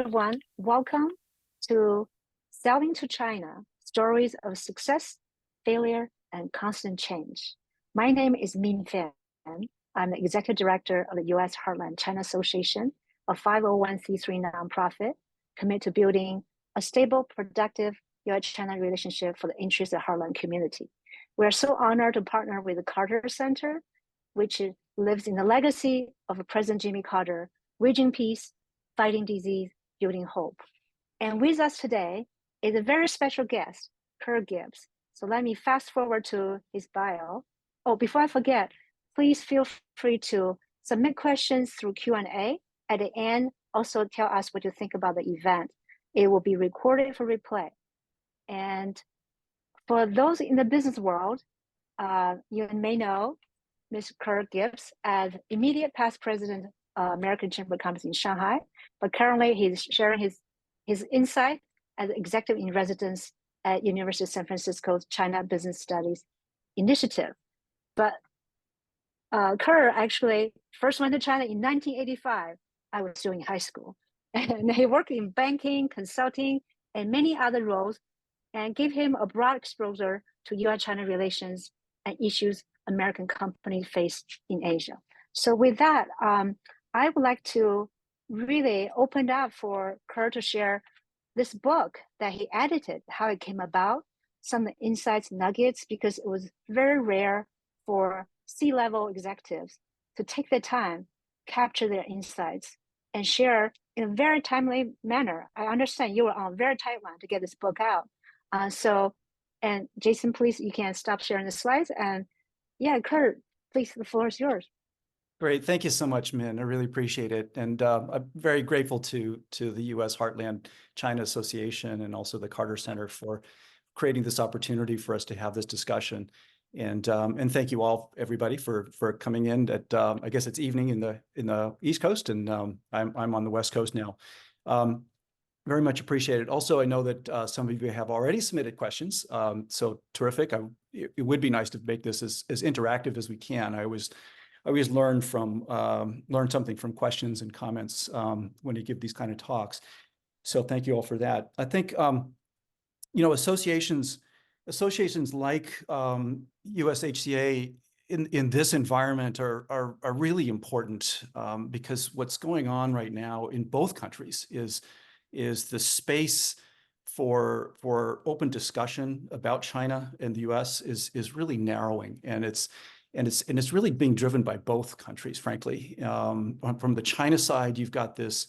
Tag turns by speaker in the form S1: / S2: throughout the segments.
S1: everyone. Welcome to Selling to China, Stories of Success, Failure, and Constant Change. My name is Min Fan. I'm the Executive Director of the U.S. Heartland China Association, a 501c3 nonprofit committed to building a stable, productive U.S.-China relationship for the interests of the Heartland community. We are so honored to partner with the Carter Center, which lives in the legacy of President Jimmy Carter, waging peace, fighting disease, building hope. And with us today is a very special guest, Ker Gibbs. So let me fast forward to his bio. Oh, before I forget, please feel free to submit questions through Q&A. At the end, also tell us what you think about the event. It will be recorded for replay. And for those in the business world, you may know Mr. Ker Gibbs as immediate past president of American Chamber of Commerce in Shanghai, but currently he's sharing his insight as executive in residence at University of San Francisco's China Business Studies Initiative. But Ker actually first went to China in 1985. I was still in high school. And he worked in banking, consulting, and many other roles, and gave him a broad exposure to U.S.-China relations and issues American companies face in Asia. So with that, I would like to really open up for Ker to share this book that he edited, how it came about, some of the insights, nuggets, because it was very rare for C-level executives to take the time, capture their insights, and share in a very timely manner. I understand you were on a very tight line to get this book out. And Jason, please, you can stop sharing the slides. And yeah, Ker, please, the floor is yours.
S2: Great. Thank you so much, Min. I really appreciate it. And I'm very grateful to the U.S. Heartland China Association and also the Carter Center for creating this opportunity for us to have this discussion. And thank you all, everybody, for coming in at, I guess it's evening in the East Coast, and I'm on the West Coast now. Very much appreciate it. Also, I know that some of you have already submitted questions, so terrific. It would be nice to make this as interactive as we can. I always learn something from questions and comments when you give these kind of talks. So thank you all for that. I think associations like USHCA in this environment are really important because what's going on right now in both countries is the space for open discussion about China and the U.S. is really narrowing, and it's really being driven by both countries, frankly. From the China side, you've got this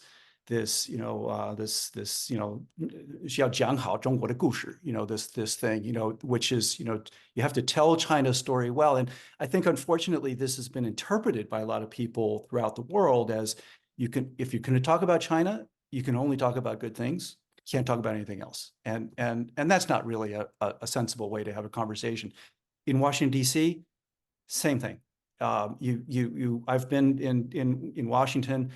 S2: 要讲好中国的故事, this thing, which is, you have to tell China's story well. And I think, unfortunately, this has been interpreted by a lot of people throughout the world as if you're going to talk about China, you can only talk about good things. You can't talk about anything else. And that's not really a sensible way to have a conversation. In Washington, D.C., same thing. I've been in Washington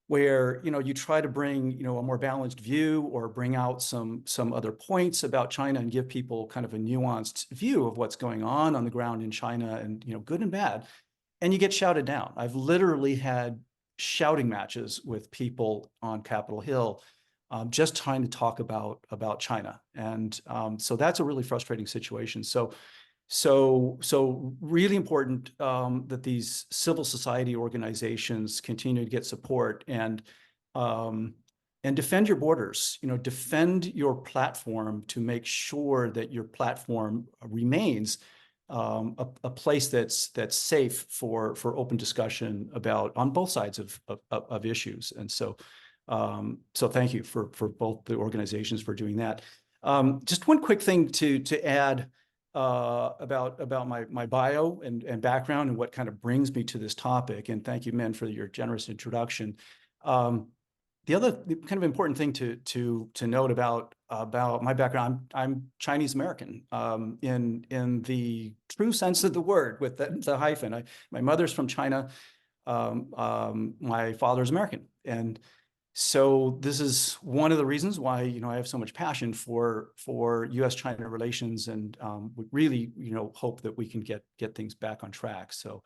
S2: where, you try to bring, a more balanced view or bring out some other points about China and give people kind of a nuanced view of what's going on the ground in China and, good and bad. And you get shouted down. I've literally had shouting matches with people on Capitol Hill just trying to talk about China. And so that's a really frustrating situation. So really important that these civil society organizations continue to get support and defend your borders. Defend your platform to make sure that your platform remains a place that's safe for open discussion on both sides of issues. And so thank you for both the organizations for doing that. Just one quick thing to add. About my bio and background and what kind of brings me to this topic. And thank you, Min, for your generous introduction. The other kind of important thing to note about my background, I'm Chinese American in the true sense of the word, with the hyphen. My mother's from China. My father's American, and so this is one of the reasons why I have so much passion for U.S.-China relations, and we really hope that we can get things back on track. So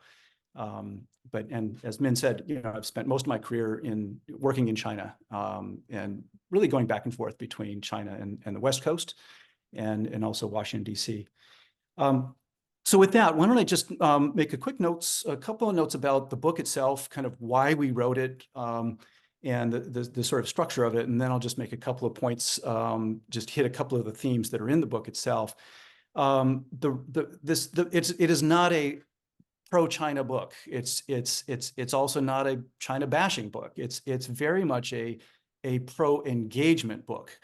S2: And as Min said, I've spent most of my career working in China, and really going back and forth between China and the West Coast, and also Washington, D.C. So with that, why don't I just make a couple of notes about the book itself, kind of why we wrote it, and the sort of structure of it, and then I'll just make a couple of points, just hit a couple of the themes that are in the book itself. It is not a pro-China book. It's also not a China bashing book. It's very much a pro-engagement book.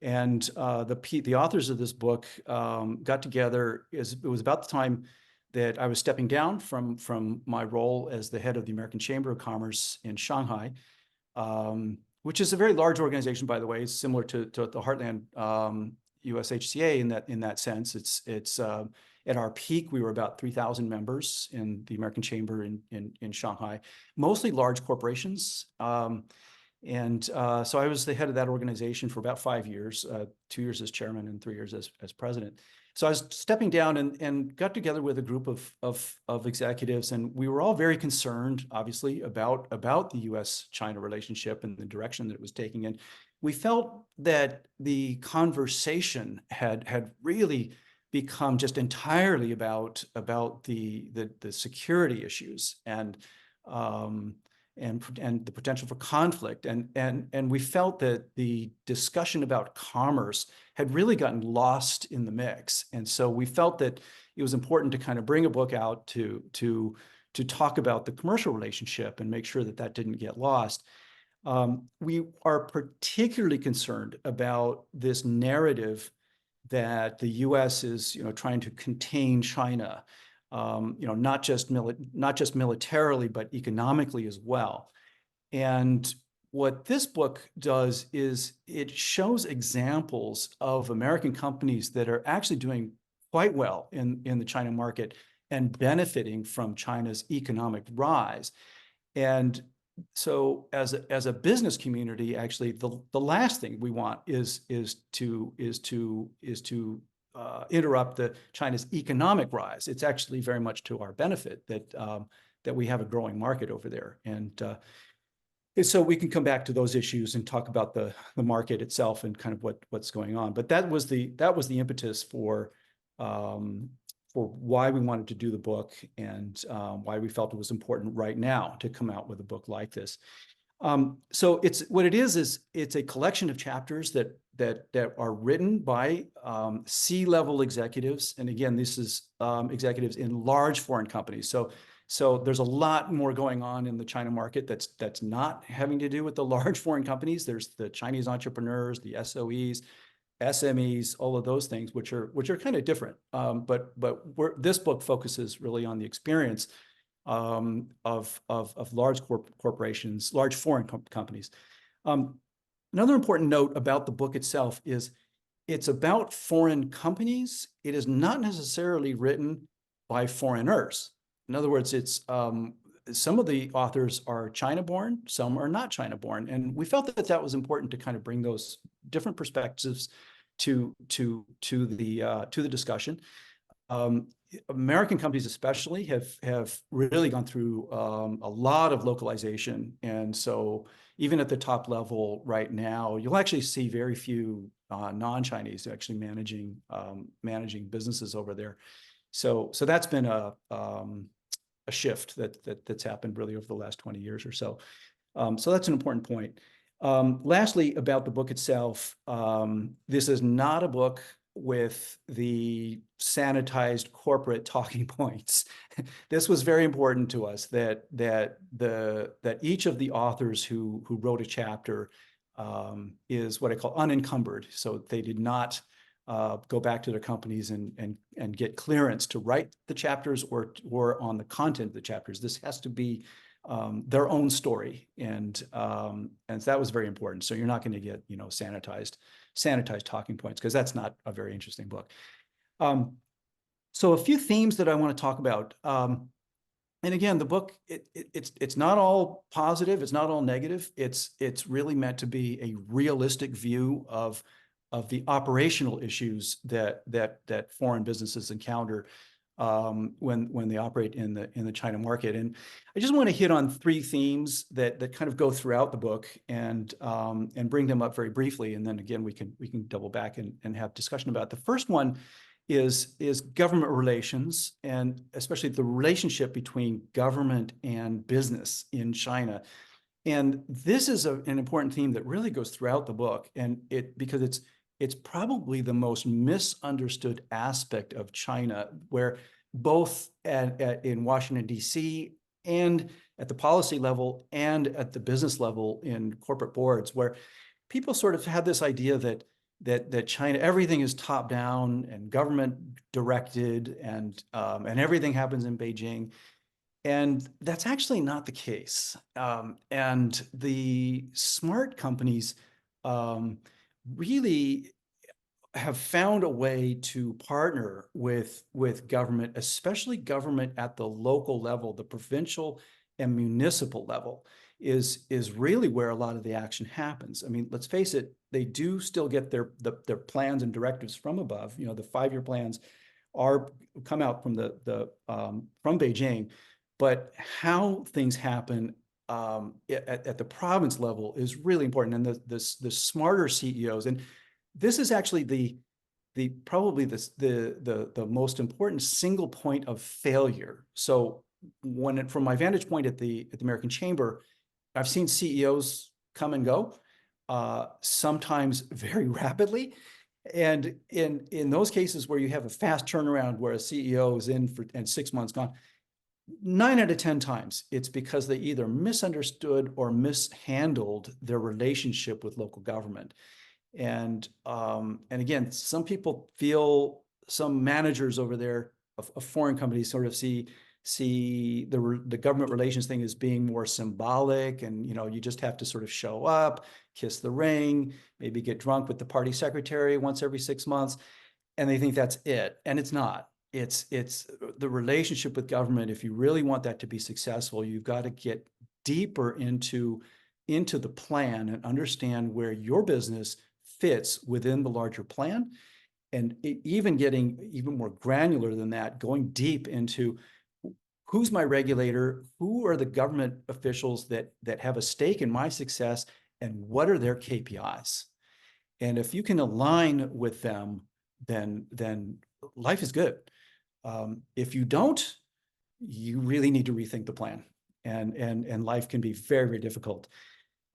S2: And the authors of this book got together. It was about the time that I was stepping down from my role as the head of the American Chamber of Commerce in Shanghai, which is a very large organization, by the way. It's similar to the Heartland USHCA in that sense. It's at our peak, we were about 3,000 members in the American Chamber in Shanghai, mostly large corporations. So I was the head of that organization for about 5 years, 2 years as chairman and 3 years as president. So I was stepping down and got together with a group of executives, and we were all very concerned, obviously, about the U.S.-China relationship and the direction that it was taking. And we felt that the conversation had really become just entirely about the security issues and the potential for conflict, and we felt that the discussion about commerce had really gotten lost in the mix. And so we felt that it was important to kind of bring a book out to talk about the commercial relationship and make sure that didn't get lost. We are particularly concerned about this narrative that the U.S. is, trying to contain China, not just militarily, but economically as well. And what this book does is it shows examples of American companies that are actually doing quite well in the China market and benefiting from China's economic rise. And so as a business community, actually, the last thing we want is to interrupt China's economic rise. It's actually very much to our benefit that we have a growing market over there. And so we can come back to those issues and talk about the market itself and kind of what's going on. But that was the impetus for why we wanted to do the book, and why we felt it was important right now to come out with a book like this. So it's a collection of chapters that are written by C-level executives, and again, this is executives in large foreign companies. So there's a lot more going on in the China market that's not having to do with the large foreign companies. There's the Chinese entrepreneurs, the SOEs, SMEs, all of those things, which are kind of different. But this book focuses really on the experience of large corporations, large foreign companies. Another important note about the book itself is it's about foreign companies. It is not necessarily written by foreigners. In other words, it's some of the authors are China-born, some are not China-born, and we felt that was important to kind of bring those different perspectives to the discussion. American companies especially have really gone through a lot of localization, and so even at the top level right now, you'll actually see very few non-Chinese actually managing businesses over there. So that's been a shift that's happened really over the last 20 years or so. So that's an important point. Lastly, about the book itself, this is not a book with the sanitized corporate talking points. This was very important to us that each of the authors who wrote a chapter is what I call unencumbered. So they did not go back to their companies and get clearance to write the chapters or on the content of the chapters. This has to be their own story, and that was very important. So you're not going to get sanitized talking points, because that's not a very interesting book. So a few themes that I want to talk about. And again, the book it's not all positive, it's not all negative. It's really meant to be a realistic view of the operational issues that foreign businesses encounter when they operate in the China market. And I just want to hit on three themes that kind of go throughout the book and bring them up very briefly. And then again, we can double back and have discussion about it. The first one is government relations, and especially the relationship between government and business in China. And this is an important theme that really goes throughout the book, and because it's probably the most misunderstood aspect of China, where both in Washington, D.C., and at the policy level and at the business level in corporate boards, where people sort of have this idea that China, everything is top down and government directed, and everything happens in Beijing. And that's actually not the case. And the smart companies really have found a way to partner with government, especially government at the local level. The provincial and municipal level is really where a lot of the action happens. I mean, let's face it, they do still get their plans and directives from above. You know, the 5-year plans come out from from Beijing, but how things happen at the province level is really important. And the smarter CEOs, and this is actually probably the most important single point of failure. So from my vantage point at the American Chamber, I've seen CEOs come and go, sometimes very rapidly. And in those cases where you have a fast turnaround, where a CEO is in and 6 months gone, 9 out of 10 times, it's because they either misunderstood or mishandled their relationship with local government. And again, some people feel, some managers over there of foreign companies sort of see the government relations thing as being more symbolic, and you just have to sort of show up, kiss the ring, maybe get drunk with the party secretary once every 6 months, and they think that's it. And it's not. It's the relationship with government. If you really want that to be successful, you've got to get deeper into the plan and understand where your business fits within the larger plan, and even getting even more granular than that, going deep into who's my regulator, who are the government officials that have a stake in my success, and what are their KPIs. And if you can align with them, then life is good. If you don't, you really need to rethink the plan, and life can be very, very difficult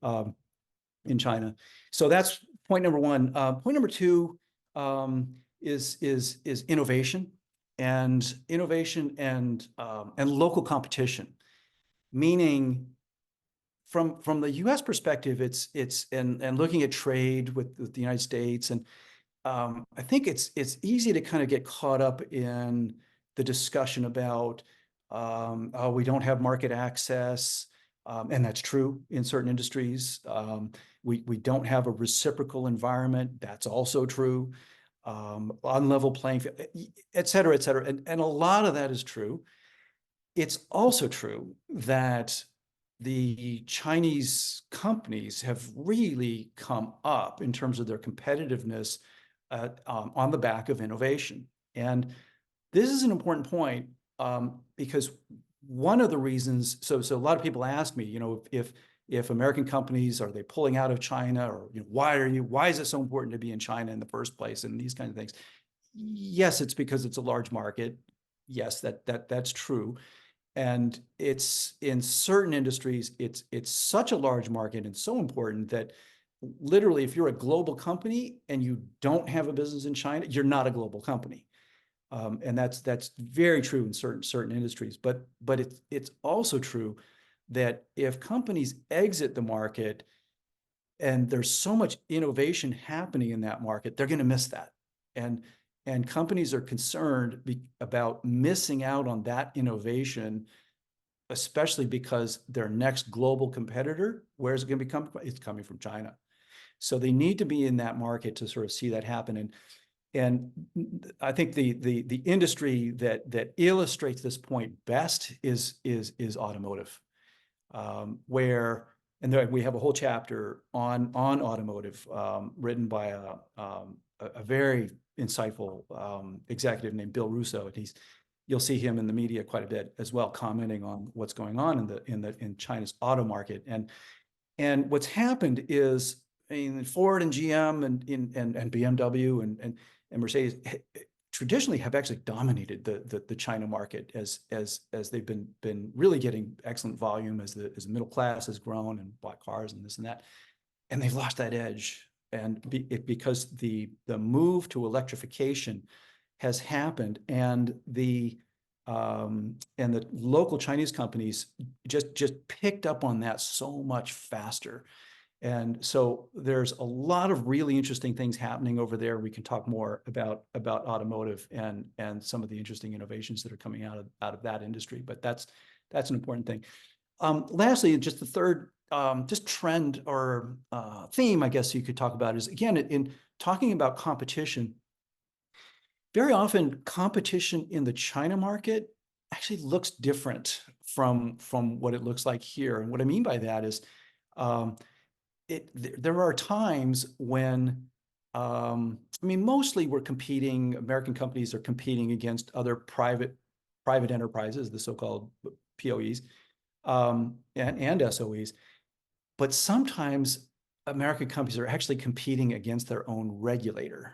S2: in China. So that's point number one. Point number two is innovation and local competition. Meaning, from the U.S. perspective, it's looking at trade with the United States, and I think it's easy to kind of get caught up in the discussion about oh, we don't have market access, and that's true in certain industries. We don't have a reciprocal environment. That's also true. Unlevel playing field, et cetera, et cetera. And a lot of that is true. It's also true that the Chinese companies have really come up in terms of their competitiveness on the back of innovation. And this is an important point, because one of the reasons, so a lot of people ask me, if American companies, are they pulling out of China, or why is it so important to be in China in the first place, and these kinds of things. Yes, it's because it's a large market. Yes, that's true. And it's, in certain industries, it's such a large market and so important that literally, if you're a global company and you don't have a business in China, you're not a global company. And that's very true in certain industries. But it's also true that if companies exit the market and there's so much innovation happening in that market, they're going to miss that. And companies are concerned about missing out on that innovation, especially because their next global competitor, where is it going to become? It's coming from China. So they need to be in that market to sort of see that happen. And I think the industry that illustrates this point best is automotive, where, and there, we have a whole chapter on automotive, written by a very insightful executive named Bill Russo, and you'll see him in the media quite a bit as well, commenting on what's going on in China's auto market. And what's happened is, I mean, Ford and GM and BMW and Mercedes traditionally have actually dominated the China market as they've been really getting excellent volume as the middle class has grown and bought cars and this and that, and they've lost that edge. And because the move to electrification has happened, and the local Chinese companies just picked up on that so much faster. And so there's a lot of really interesting things happening over there. We can talk more about automotive and some of the interesting innovations that are coming out of that industry. But that's an important thing. Lastly, just the third just trend or theme, I guess you could talk about, is, again, in talking about competition, very often competition in the China market actually looks different from what it looks like here. And what I mean by that is, there are times when, I mean, mostly American companies are competing against other private enterprises, the so-called POEs, and SOEs. But sometimes American companies are actually competing against their own regulator.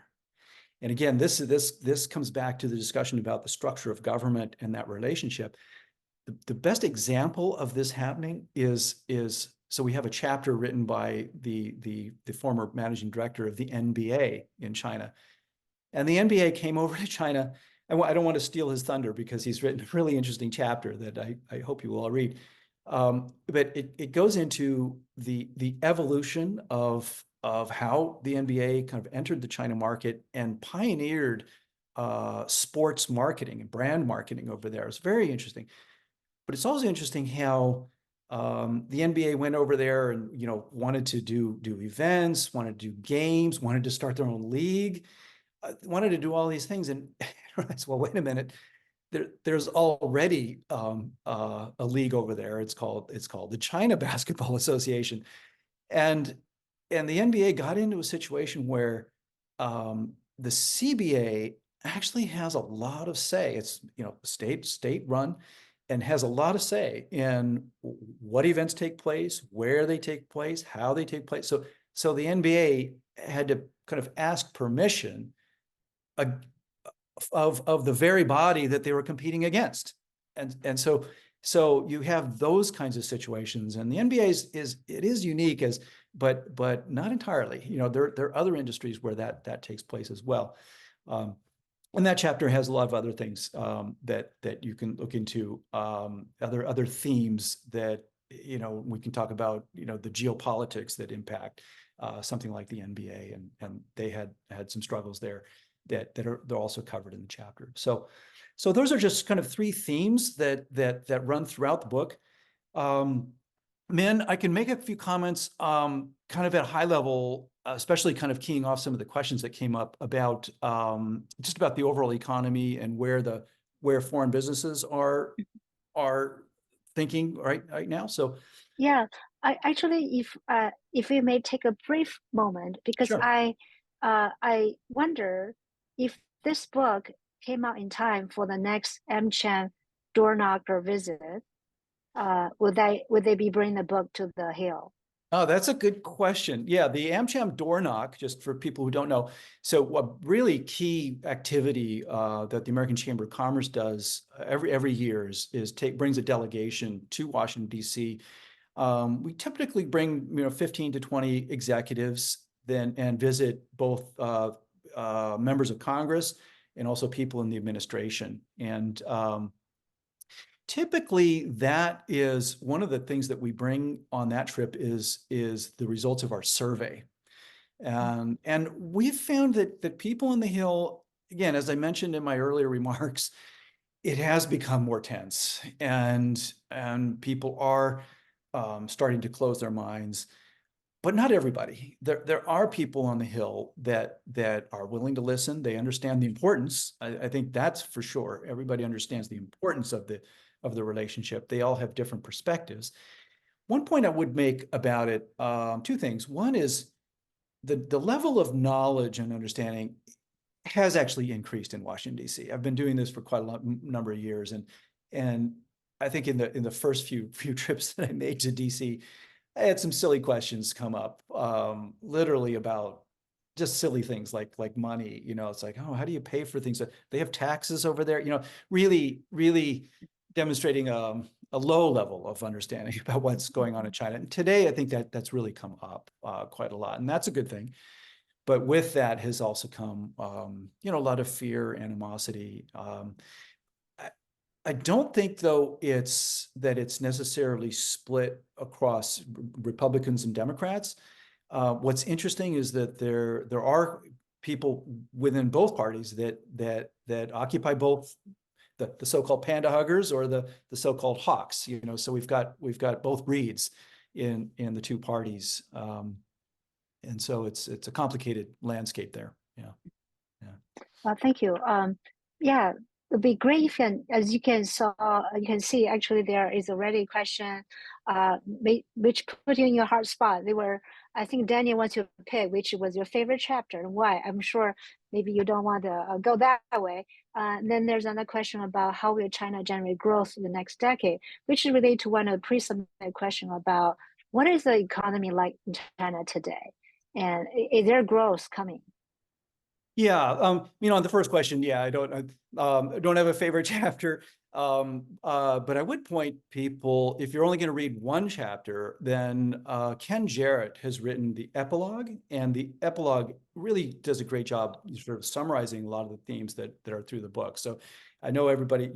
S2: And again, this comes back to the discussion about the structure of government and that relationship. The best example of this happening is so we have a chapter written by the former managing director of the NBA in China. And the NBA came over to China. I don't want to steal his thunder because he's written a really interesting chapter that I hope you will all read. But it goes into the evolution of how the NBA kind of entered the China market and pioneered sports marketing and brand marketing over there. It's very interesting. But it's also interesting how the NBA went over there and, wanted to do events, wanted to do games, wanted to start their own league, wanted to do all these things. And I realized, well, wait a minute. There's already a league over there. It's called the China Basketball Association, and the NBA got into a situation where the CBA actually has a lot of say. It's state run, and has a lot of say in what events take place, where they take place, how they take place. So the NBA had to kind of ask permission of the very body that they were competing against. And so you have those kinds of situations, and the NBA is unique, but not entirely. There are other industries where that takes place as well. And that chapter has a lot of other things that you can look into, other themes that we can talk about, the geopolitics that impact something like the NBA, and they had some struggles there they're also covered in the chapter. So those are just kind of three themes that run throughout the book. Min, I can make a few comments kind of at a high level, especially kind of keying off some of the questions that came up about just about the overall economy and where foreign businesses are thinking right now. So
S1: yeah, I actually, if we may take a brief moment, because
S2: sure.
S1: I wonder if this book came out in time for the next AmCham door knocker visit, would they be bringing the book to the Hill?
S2: Oh, that's a good question. Yeah, the AmCham door knock, just for people who don't know. So a really key activity that the American Chamber of Commerce does every year brings a delegation to Washington, D.C. We typically bring 15 to 20 executives and visit both members of Congress and also people in the administration. And typically that is one of the things that we bring on that trip is the results of our survey. And we've found that people in the Hill, again, as I mentioned in my earlier remarks, it has become more tense, and people are starting to close their minds. But not everybody. There are people on the Hill that are willing to listen. They understand the importance. I think that's for sure. Everybody understands the importance of the relationship. They all have different perspectives. One point I would make about it, two things. One is the level of knowledge and understanding has actually increased in Washington, D.C. I've been doing this for quite a number of years, and I think in the first few trips that I made to D.C., I had some silly questions come up, literally about just silly things like money. It's like, oh, how do you pay for things? They have taxes over there. Really demonstrating a low level of understanding about what's going on in China. And today, I think that's really come up quite a lot, and that's a good thing. But with that has also come, a lot of fear, animosity. I don't think, though, it's necessarily split across Republicans and Democrats. What's interesting is that there are people within both parties that occupy both the so-called panda huggers or the so-called hawks. So we've got both breeds in the two parties, and so it's a complicated landscape there. Yeah.
S1: Well, thank you. Yeah, it'd be great if as you can see, actually there is already a question, which put you in your hard spot. I think Daniel wants you to pick which was your favorite chapter and why. I'm sure maybe you don't want to go that way. Then there's another question about how will China generate growth in the next decade, which is related to one of the pre-submitted question about what is the economy like in China today, and is there growth coming?
S2: Yeah, on the first question, yeah, I don't have a favorite chapter, but I would point people, if you're only going to read one chapter, then Ken Jarrett has written the epilogue, and the epilogue really does a great job sort of summarizing a lot of the themes that are through the book. So I know everybody,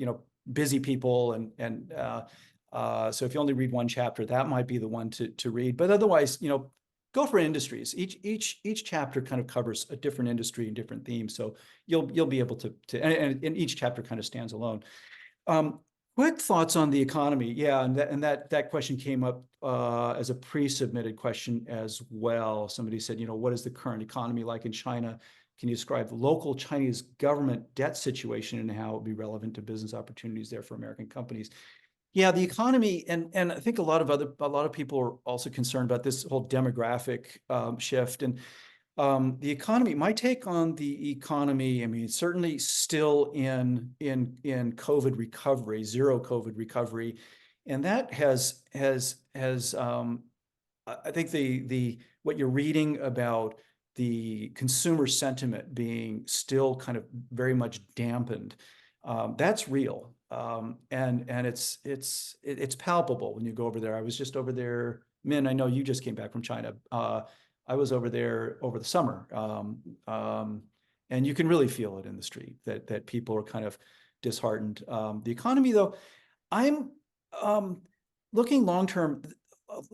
S2: busy people, and so if you only read one chapter, that might be the one to read. But otherwise, go for industries. Each chapter kind of covers a different industry and different themes. So you'll be able to and each chapter kind of stands alone. Quick thoughts on the economy. Yeah, and that question came up as a pre-submitted question as well. Somebody said, what is the current economy like in China? Can you describe the local Chinese government debt situation and how it would be relevant to business opportunities there for American companies? Yeah, the economy, and I think a lot of people are also concerned about this whole demographic shift. And the economy, my take on the economy, I mean, it's certainly still in COVID recovery, zero COVID recovery, and that has I think the what you're reading about the consumer sentiment being still kind of very much dampened, that's real. And it's palpable when you go over there. I was just over there. Min, I know you just came back from China. I was over there over the summer, and you can really feel it in the street that people are kind of disheartened. The economy, though, I'm looking long term.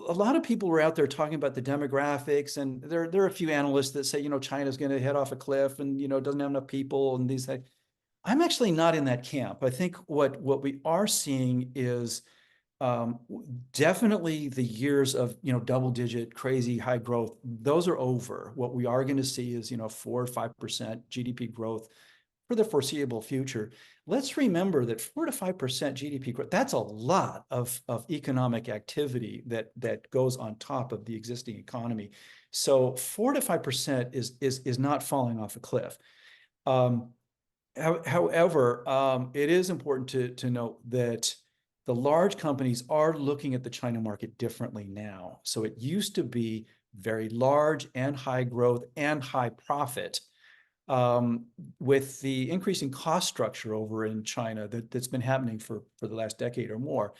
S2: A lot of people were out there talking about the demographics, and there are a few analysts that say, China's going to head off a cliff, and doesn't have enough people, and these things. I'm actually not in that camp. I think what we are seeing is definitely the years of double-digit crazy high growth. Those are over. What we are going to see is 4 or 5% GDP growth for the foreseeable future. Let's remember that 4 to 5% GDP growth, that's a lot of economic activity that goes on top of the existing economy. So 4 to 5% is not falling off a cliff. However, it is important to note that the large companies are looking at the China market differently now. So it used to be very large and high growth and high profit. With the increasing cost structure over in China that's been happening for the last decade or more,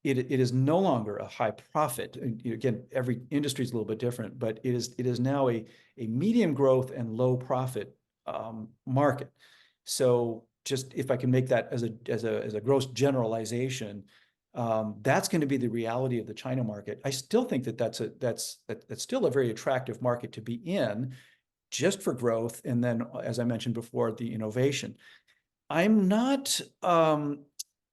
S2: it is no longer a high profit. And again, every industry is a little bit different, but it is now a medium growth and low profit market. So just if I can make that as a gross generalization, that's going to be the reality of the China market. I still think that's still a very attractive market to be in, just for growth, and then, as I mentioned before, the innovation. I'm not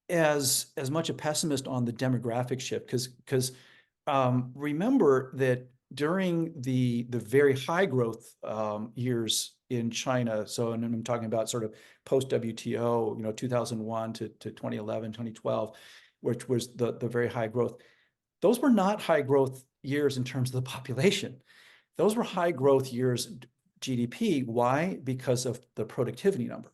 S2: as much a pessimist on the demographic shift, because remember that during the very high growth years in China, so, and I'm talking about sort of post WTO, 2001 to 2011, 2012, which was the very high growth. Those were not high growth years in terms of the population. Those were high growth years GDP. Why? Because of the productivity number.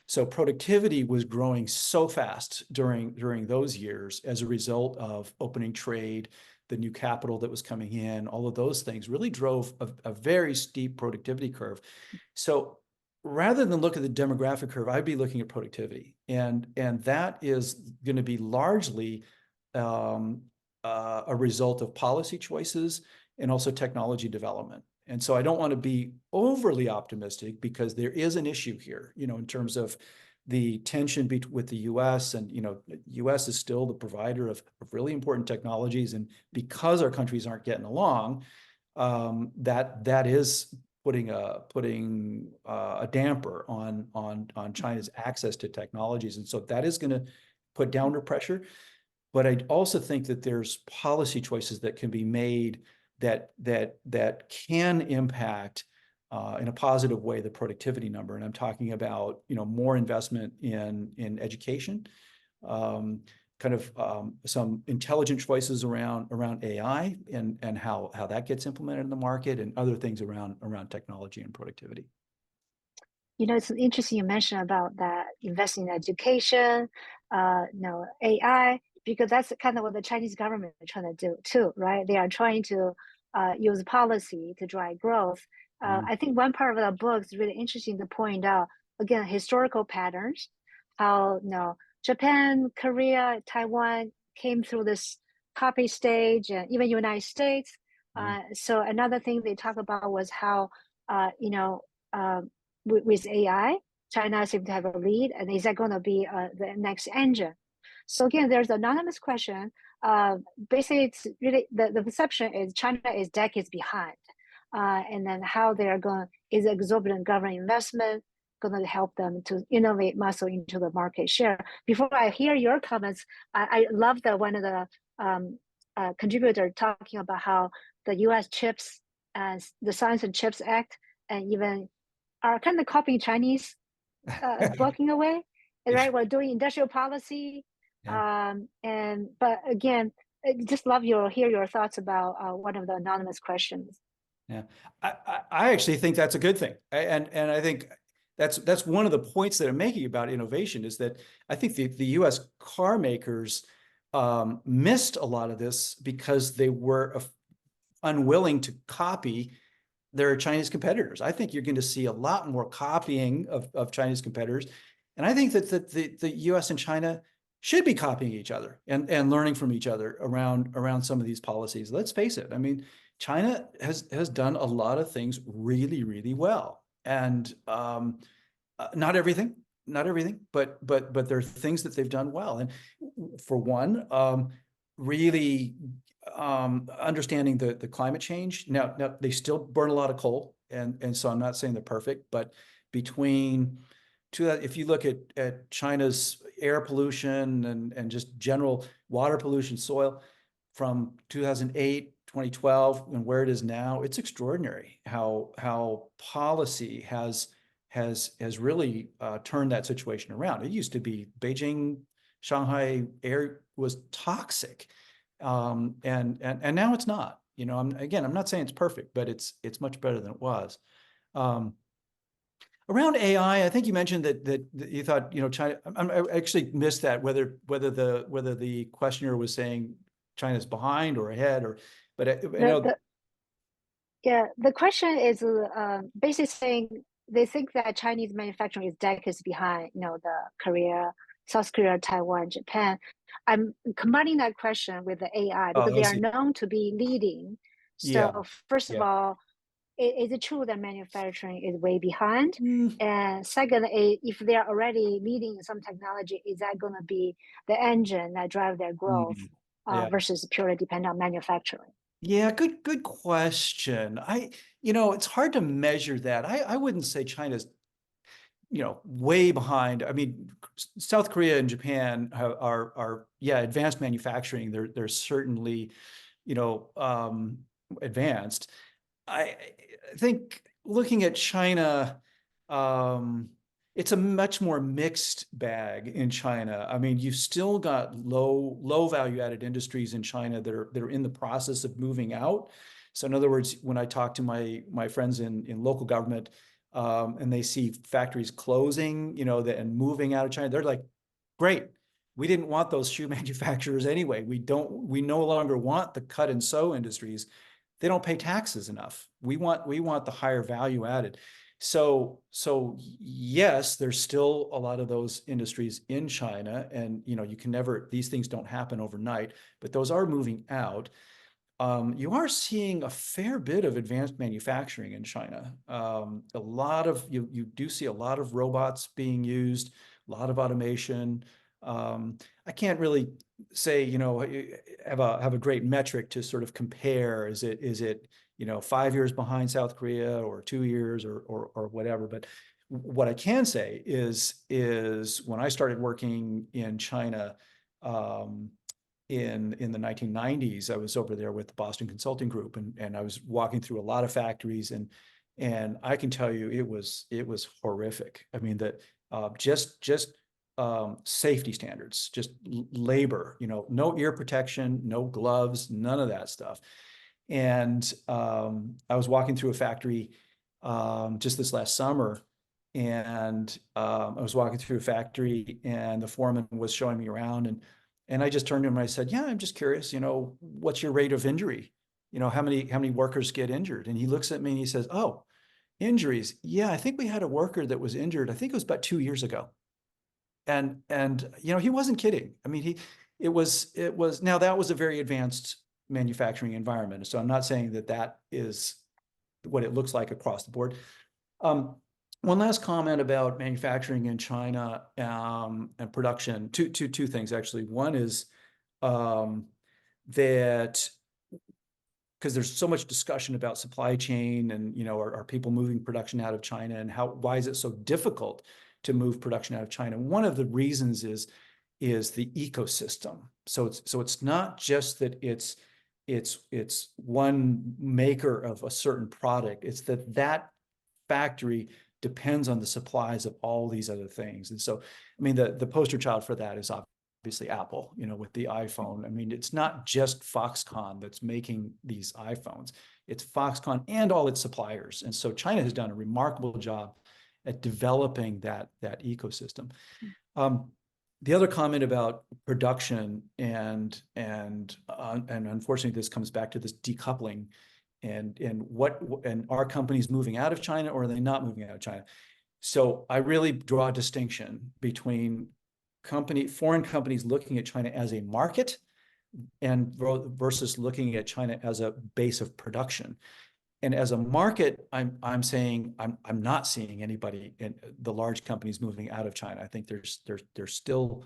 S2: So productivity was growing so fast during those years as a result of opening trade, the new capital that was coming in, all of those things really drove a very steep productivity curve. So rather than look at the demographic curve, I'd be looking at productivity. And that is going to be largely a result of policy choices and also technology development. And so I don't want to be overly optimistic because there is an issue here, in terms of the tension with the U.S. and, U.S. is still the provider of really important technologies. And because our countries aren't getting along, that is putting a damper on China's access to technologies. And so that is going to put downward pressure. But I also think that there's policy choices that can be made that can impact in a positive way the productivity number. And I'm talking about more investment in education, some intelligent choices around AI and how that gets implemented in the market, and other things around technology and productivity.
S1: It's interesting you mentioned about that investing in education, AI, because that's kind of what the Chinese government is trying to do too, right? They are trying to use policy to drive growth. I think one part of the book is really interesting to point out, again, historical patterns, how Japan, Korea, Taiwan came through this copy stage, and even United States. So another thing they talk about was how, with AI, China seems to have a lead, and is that going to be the next engine? So again, there's an anonymous question. Basically, it's really the perception is China is decades behind, and then how they're is exorbitant government investment going to help them to innovate muscle into the market share? Before I hear your comments, I love that one of the contributor talking about how the U.S. chips and the Science and Chips Act and even are kind of copying Chinese blocking away, right? We're doing industrial policy.
S2: Yeah.
S1: But again, I just hear your thoughts about one of the anonymous questions.
S2: Yeah, I actually think that's a good thing. And I think that's one of the points that I'm making about innovation is that I think the U.S. car makers missed a lot of this because they were unwilling to copy their Chinese competitors. I think you're going to see a lot more copying of Chinese competitors. And I think that the U.S. and China should be copying each other and learning from each other around some of these policies. Let's face it. I mean, China has done a lot of things really, really well. And not everything, but there are things that they've done well. And for one, really understanding the climate change. Now they still burn a lot of coal, and so I'm not saying they're perfect, but if you look at China's air pollution and just general water pollution, soil from 2008, 2012, and where it is now, it's extraordinary how policy has really turned that situation around. It used to be Beijing, Shanghai air was toxic. And now it's not. I'm not saying it's perfect, but it's much better than it was. Around AI, I think you mentioned that you thought China. I actually missed that whether the questioner was saying China's behind or ahead,
S1: the question is basically saying they think that Chinese manufacturing is decades behind. The South Korea, Taiwan, Japan. I'm combining that question with the AI because they are known to be leading. So first of all, is it true that manufacturing is way behind? And second, if they are already leading some technology, is that going to be the engine that drive their growth versus purely depend on manufacturing?
S2: Yeah, good question. It's hard to measure that. I wouldn't say China's way behind. I mean, South Korea and Japan are advanced manufacturing. They're certainly advanced. I think looking at China, it's a much more mixed bag in China. I mean, you've still got low value added industries in China that are in the process of moving out. So in other words, when I talk to my friends in local government, and they see factories closing, and moving out of China, they're like, great. We didn't want those shoe manufacturers anyway. We no longer want the cut and sew industries. They don't pay taxes enough. We want the higher value added. So yes, there's still a lot of those industries in China, and you can never, these things don't happen overnight, but those are moving out. You are seeing a fair bit of advanced manufacturing in China. A lot of you do see a lot of robots being used, a lot of automation. I can't really say, have a great metric to sort of compare. Is it 5 years behind South Korea or 2 years or whatever? But what I can say is when I started working in China, in the 1990s, I was over there with the Boston Consulting Group, and I was walking through a lot of factories, and I can tell you it was horrific. I mean, that just safety standards, just labor, no ear protection, no gloves, none of that stuff. And I was walking through a factory just this last summer, and I was walking through a factory, and the foreman was showing me around, and I just turned to him and I said, yeah, I'm just curious, what's your rate of injury? How many workers get injured? And he looks at me and he says, oh, injuries. Yeah, I think we had a worker that was injured. I think it was about 2 years ago. And he wasn't kidding. I mean, it was now that was a very advanced manufacturing environment. So I'm not saying that is what it looks like across the board. One last comment about manufacturing in China, and production. Two things, actually. One is that because there's so much discussion about supply chain and, are people moving production out of China, and why is it so difficult to move production out of China? One of the reasons is the ecosystem. So it's not just that it's one maker of a certain product. It's that factory depends on the supplies of all these other things. And so, I mean, the poster child for that is obviously Apple, with the iPhone. I mean, it's not just Foxconn that's making these iPhones. It's Foxconn and all its suppliers. And so China has done a remarkable job at developing that ecosystem. The other comment about production and unfortunately this comes back to this decoupling and are companies moving out of China, or are they not moving out of China? So I really draw a distinction between foreign companies looking at China as a market and versus looking at China as a base of production. And as a market, I'm saying I'm not seeing anybody in the large companies moving out of China. I think there's still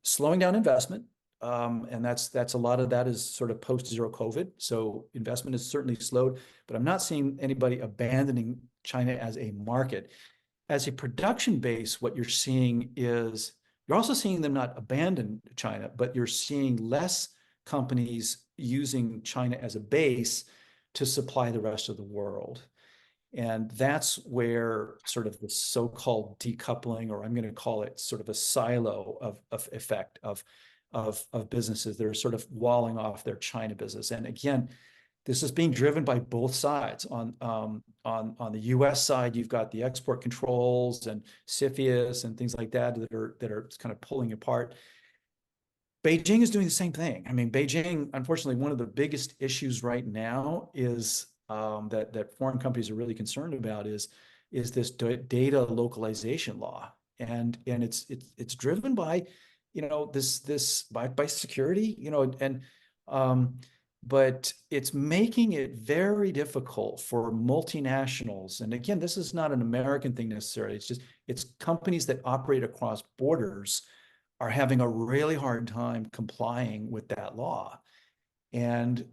S2: slowing down investment. And that's a lot of that is sort of post-zero COVID. So investment has certainly slowed, but I'm not seeing anybody abandoning China as a market. As a production base, what you're seeing is you're also seeing them not abandon China, but you're seeing less companies using China as a base to supply the rest of the world. And that's where sort of the so-called decoupling, or I'm going to call it sort of a silo of effect of businesses that are sort of walling off their China business. And again, this is being driven by both sides. On the U.S. side, you've got the export controls and CFIUS and things like that that are kind of pulling apart. Beijing is doing the same thing. I mean, Beijing, unfortunately, one of the biggest issues right now is that foreign companies are really concerned about is this data localization law, and it's driven by this by security, but it's making it very difficult for multinationals. And again, this is not an American thing necessarily. It's companies that operate across borders are having a really hard time complying with that law, and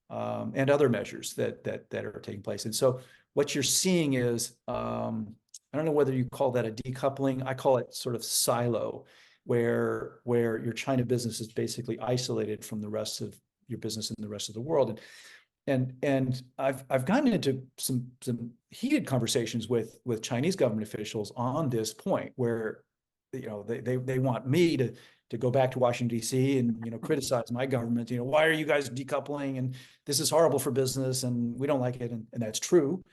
S2: other measures that are taking place. And so what you're seeing is, I don't know whether you call that a decoupling. I call it sort of silo, where your China business is basically isolated from the rest of your business in the rest of the world. And I've gotten into some heated conversations with Chinese government officials on this point, where they want me to go back to Washington, D.C. and, criticize my government. Why are you guys decoupling? And this is horrible for business and we don't like it. And that's true.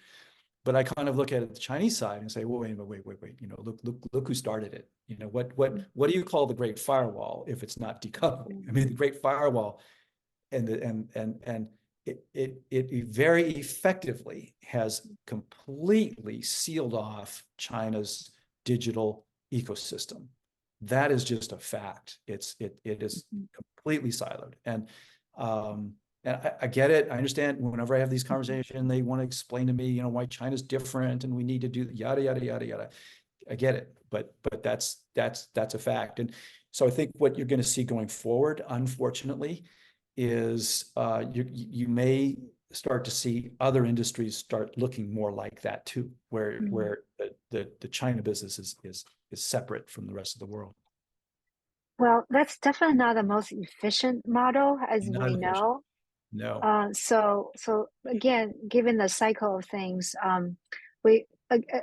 S2: But I kind of look at it the Chinese side and say, well, wait. Look who started it. What do you call the Great Firewall if it's not decoupling? I mean, the Great Firewall and it very effectively has completely sealed off China's digital ecosystem. That is just a fact. It is completely siloed. And I get it. I understand whenever I have these conversations, they want to explain to me, why China's different and we need to do yada, yada, yada, yada. I get it. But that's a fact. And so I think what you're going to see going forward, unfortunately, is you may start to see other industries start looking more like that too, where the China business is separate from the rest of the world.
S1: Well, that's definitely not the most efficient model, as
S2: Not
S1: we
S2: efficient.
S1: know.
S2: No.
S1: So again, given the cycle of things, we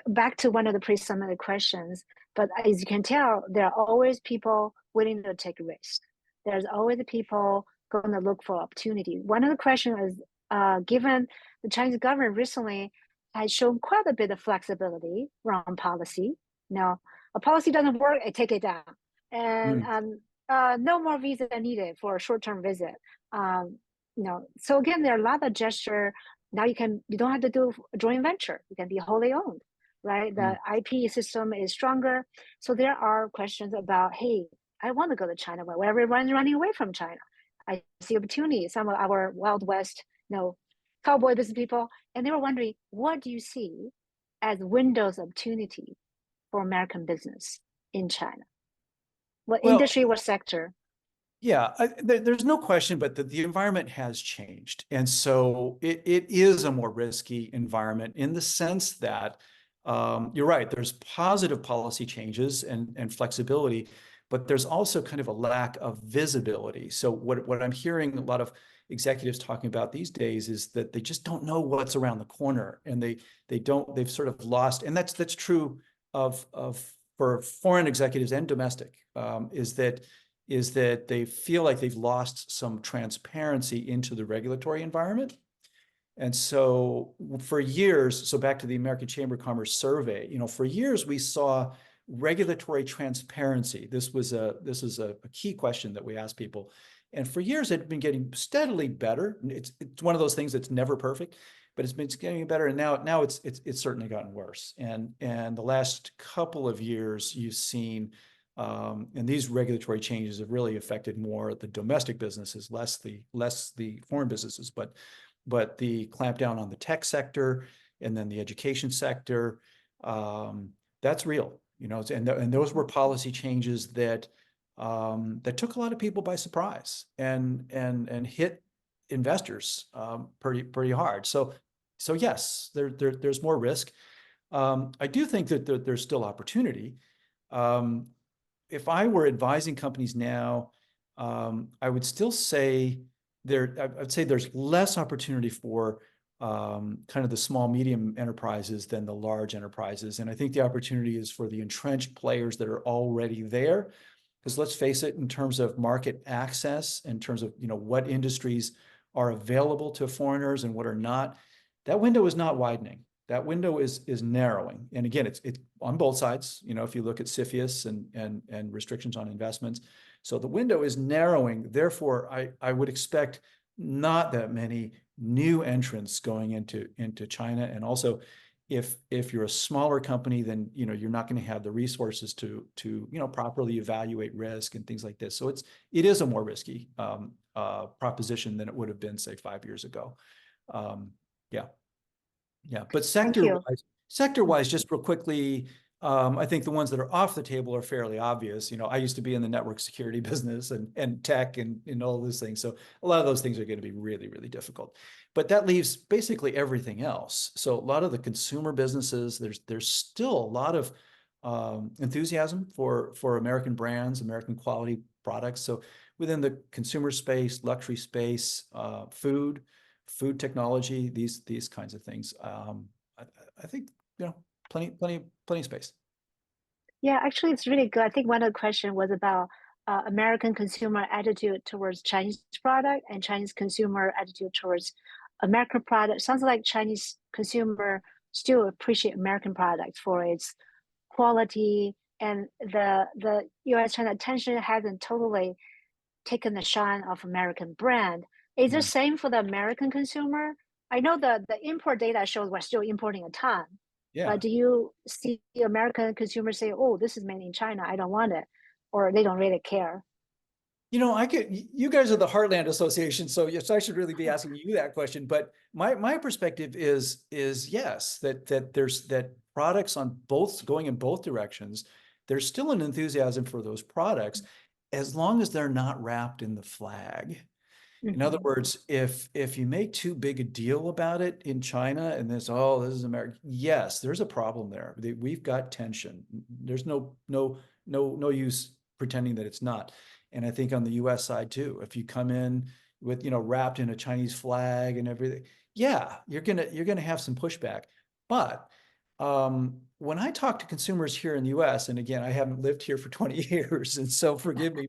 S1: back to one of the pre-submitted questions. But as you can tell, there are always people willing to take risks. There's always people going to look for opportunity. One of the questions is, given the Chinese government recently has shown quite a bit of flexibility around policy. Now, a policy doesn't work, I take it down, and no more visa needed for a short-term visit. So again, there are a lot of gesture. Now you don't have to do a joint venture. You can be wholly owned, right? The IP system is stronger. So there are questions about, hey, I want to go to China where everyone's running away from China. I see opportunity. Some of our Wild West, cowboy business people, and they were wondering, what do you see as windows of opportunity for American business in China? What industry, what sector?
S2: Yeah, there's no question, but the environment has changed. And so it is a more risky environment in the sense that you're right, there's positive policy changes and flexibility, but there's also kind of a lack of visibility. So what I'm hearing a lot of executives talking about these days is that they just don't know what's around the corner, and they've sort of lost, and that's true for foreign executives and domestic, is that they feel like they've lost some transparency into the regulatory environment. And so for years, so back to the American Chamber of Commerce survey, for years we saw regulatory transparency. This is a key question that we asked people. And for years it had been getting steadily better. It's one of those things that's never perfect, but it's been getting better. And now it's certainly gotten worse. And the last couple of years you've seen, and these regulatory changes have really affected more the domestic businesses, less the foreign businesses, but the clampdown on the tech sector and then the education sector, that's real, and those were policy changes that took a lot of people by surprise and hit investors pretty hard. So yes, there's more risk. I do think that there's still opportunity. If I were advising companies now, I would still say I'd say there's less opportunity for kind of the small, medium enterprises than the large enterprises. And I think the opportunity is for the entrenched players that are already there. Because let's face it, in terms of market access, in terms of what industries are available to foreigners and what are not, that window is not widening. That window is narrowing. And again, it's on both sides, if you look at CFIUS and restrictions on investments. So the window is narrowing. Therefore, I would expect not that many new entrants going into China. And also, if you're a smaller company, then you're not going to have the resources to properly evaluate risk and things like this. So it is a more risky proposition than it would have been, say, 5 years ago. Yeah, but sector-wise, just real quickly, I think the ones that are off the table are fairly obvious. I used to be in the network security business and tech and all those things. So a lot of those things are going to be really, really difficult. But that leaves basically everything else. So a lot of the consumer businesses, there's still a lot of enthusiasm for American brands, American quality products. So within the consumer space, luxury space, food technology, these kinds of things. I think plenty of space.
S1: Yeah, actually, it's really good. I think one of the question was about American consumer attitude towards Chinese product and Chinese consumer attitude towards American product. Sounds like Chinese consumer still appreciate American products for its quality, and the U.S.-China tension hasn't totally taken the shine of American brand. Is the
S2: Yeah.
S1: same for the American consumer? I know the import data shows we're still importing a ton,
S2: Yeah.
S1: but do you see American consumers say, "Oh, this is made in China. I don't want it," or they don't really care?
S2: You guys are the Heartland Association, so yes, I should really be asking you that question. But my perspective is yes, that there's that products on both going in both directions. There's still an enthusiasm for those products as long as they're not wrapped in the flag. In other
S1: Mm-hmm.
S2: words, if you make too big a deal about it in China and this is America, yes, there's a problem there. We've got tension. There's no use pretending that it's not. And I think on the US side too, if you come in with, wrapped in a Chinese flag and everything, yeah, you're gonna have some pushback. But when I talk to consumers here in the US, and again, I haven't lived here for 20 years, and so forgive me,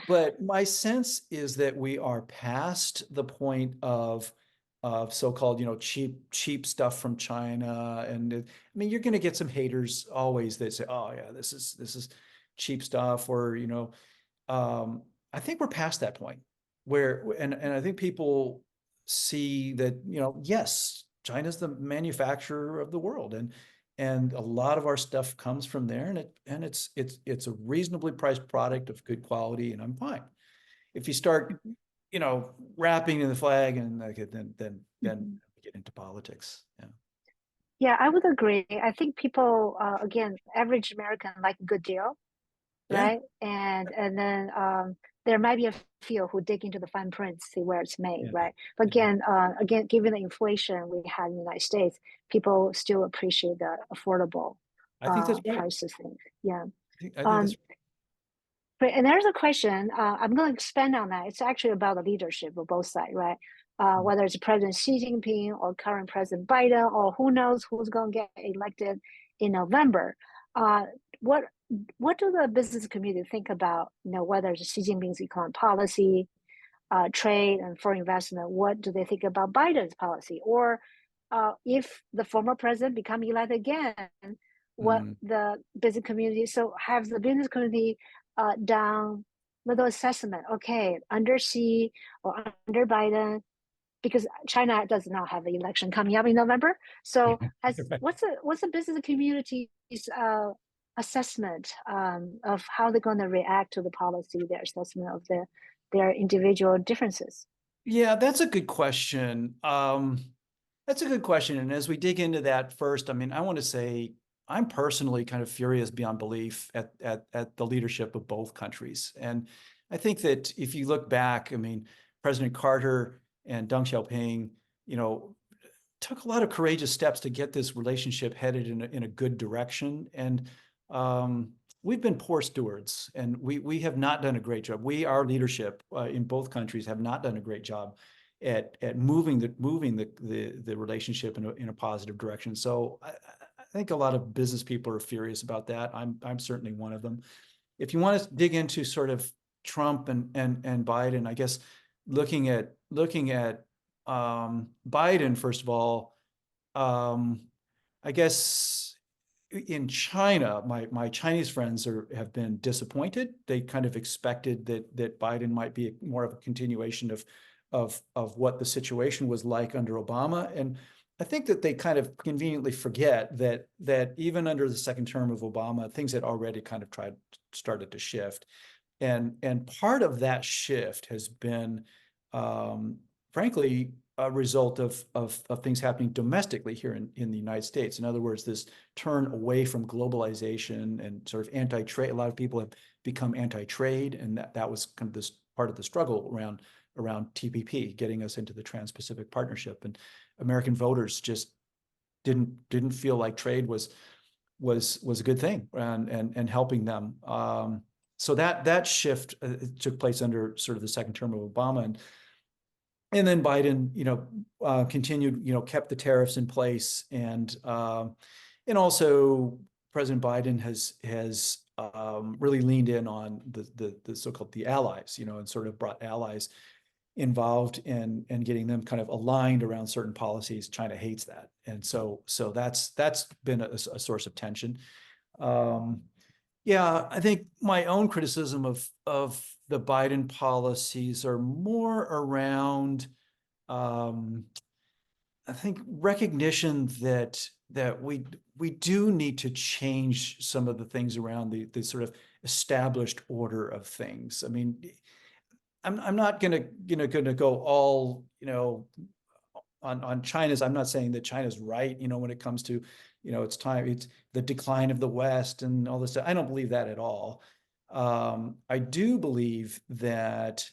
S2: but my sense is that we are past the point of so-called, cheap stuff from China. And I mean, you're going to get some haters always that say, "Oh yeah, this is cheap stuff," or I think we're past that point where, and I think people see that, yes, China's the manufacturer of the world, and a lot of our stuff comes from there, and it's a reasonably priced product of good quality, and I'm fine. If you start,
S1: Mm-hmm.
S2: wrapping in the flag, and like, then
S1: Mm-hmm.
S2: we get into politics. Yeah.
S1: Yeah, I would agree. I think people, again, average American like a good deal,
S2: Yeah.
S1: right? And then there might be a few who dig into the fine print, see where it's made,
S2: Yeah.
S1: right? But
S2: Yeah.
S1: again, given the inflation we had in the United States, people still appreciate the affordable
S2: I think that's right.
S1: prices thing. Yeah.
S2: I think
S1: Um,
S2: that's
S1: but and there's a question. I'm going to expand on that. It's actually about the leadership of both sides, right?
S2: right.
S1: Whether it's President Xi Jinping or current President Biden, or who knows who's going to get elected in November. Uh, what what do the business community think about, whether it's Xi Jinping's economic policy, trade and foreign investment? What do they think about Biden's policy? Or if the former president become elected again, what
S2: Mm.
S1: the business community? So have the business community done little assessment? Okay, under Xi or under Biden, because China does not have an election coming up in November. So has
S2: Right.
S1: what's the business community's assessment of how they're going to react to the policy, their assessment of their individual differences?
S2: Yeah, that's a good question. That's a good question. And as we dig into that first, I mean, I want to say I'm personally kind of furious beyond belief at the leadership of both countries. And I think that if you look back, I mean, President Carter and Deng Xiaoping, you know, took a lot of courageous steps to get this relationship headed in a good direction. And we've been poor stewards, and we have not done a great job. Our leadership in both countries have not done a great job at moving the relationship in a positive direction. So I think a lot of business people are furious about that. I'm certainly one of them. If you want to dig into sort of Trump and Biden, I guess looking at Biden, first of all, I guess in China, my Chinese friends have been disappointed. They kind of expected that Biden might be more of a continuation of what the situation was like under Obama. And I think that they kind of conveniently forget that even under the second term of Obama, things had already kind of started to shift. And part of that shift has been, frankly, a result of things happening domestically here in the United States. In other words, this turn away from globalization and sort of anti-trade. A lot of people have become anti-trade, and that was kind of this part of the struggle around TPP, getting us into the Trans-Pacific Partnership. And American voters just didn't feel like trade was a good thing and helping them. So that shift took place under sort of the second term of Obama, and then Biden, continued, kept the tariffs in place, and also President Biden has really leaned in on the so-called the allies, and sort of brought allies involved in getting them kind of aligned around certain policies. China hates that, and so that's been a source of tension. Yeah, I think my own criticism of the Biden policies are more around, I think, recognition that we do need to change some of the things around the sort of established order of things. I mean, I'm not gonna go all on China's. I'm not saying that China's right, when it comes to, it's the decline of the West and all this stuff. I don't believe that at all. I do believe that